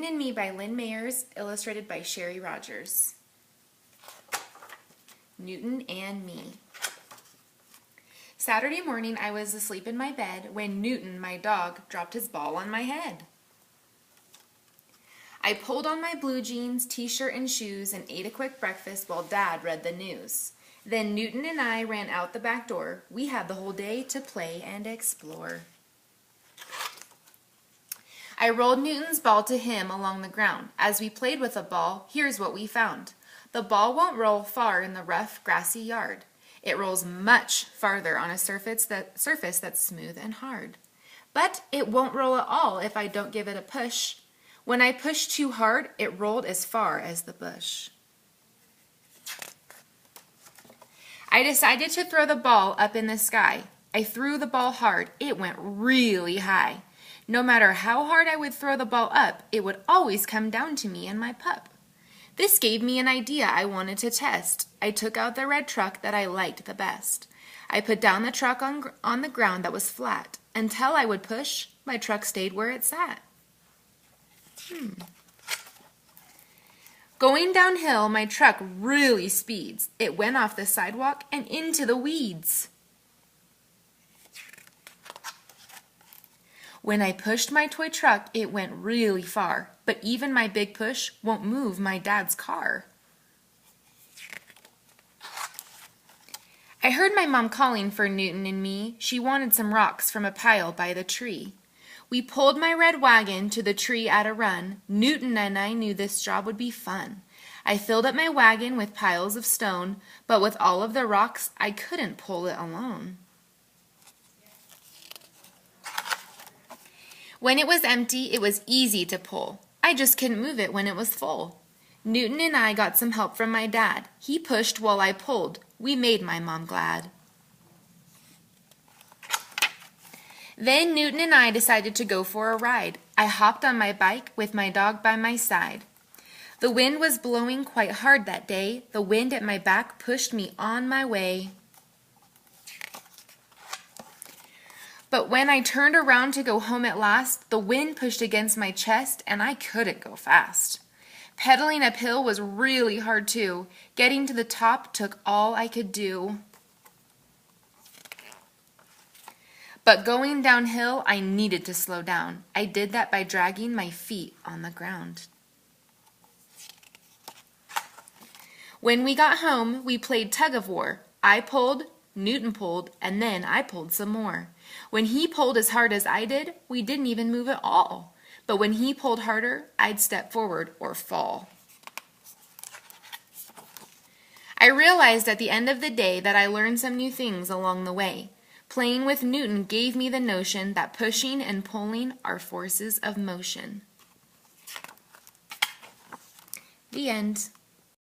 Newton and Me by Lynn Mayers, illustrated by Sherry Rogers. Newton and Me. Saturday morning I was asleep in my bed when Newton, my dog, dropped his ball on my head. I pulled on my blue jeans, t-shirt, and shoes and ate a quick breakfast while Dad read the news. Then Newton and I ran out the back door. We had the whole day to play and explore. I rolled Newton's ball to him along the ground. As we played with the ball, here's what we found. The ball won't roll far in the rough, grassy yard. It rolls much farther on a surface that's smooth and hard. But it won't roll at all if I don't give it a push. When I pushed too hard, it rolled as far as the bush. I decided to throw the ball up in the sky. I threw the ball hard. It went really high. No matter how hard I would throw the ball up, it would always come down to me and my pup. This gave me an idea I wanted to test. I took out the red truck that I liked the best. I put down the truck on the ground that was flat. Until I would push, my truck stayed where it sat. Going downhill, my truck really speeds. It went off the sidewalk and into the weeds. When I pushed my toy truck, it went really far, but even my big push won't move my dad's car. I heard my mom calling for Newton and me. She wanted some rocks from a pile by the tree. We pulled my red wagon to the tree at a run. Newton and I knew this job would be fun. I filled up my wagon with piles of stone, but with all of the rocks, I couldn't pull it alone. When it was empty, it was easy to pull. I just couldn't move it when it was full. Newton and I got some help from my dad. He pushed while I pulled. We made my mom glad. Then Newton and I decided to go for a ride. I hopped on my bike with my dog by my side. The wind was blowing quite hard that day. The wind at my back pushed me on my way. But when I turned around to go home at last, the wind pushed against my chest and I couldn't go fast. Pedaling uphill was really hard too. Getting to the top took all I could do. But going downhill, I needed to slow down. I did that by dragging my feet on the ground. When we got home, we played tug of war. I pulled, Newton pulled, and then I pulled some more. When he pulled as hard as I did, we didn't even move at all. But when he pulled harder, I'd step forward or fall. I realized at the end of the day that I learned some new things along the way. Playing with Newton gave me the notion that pushing and pulling are forces of motion. The end.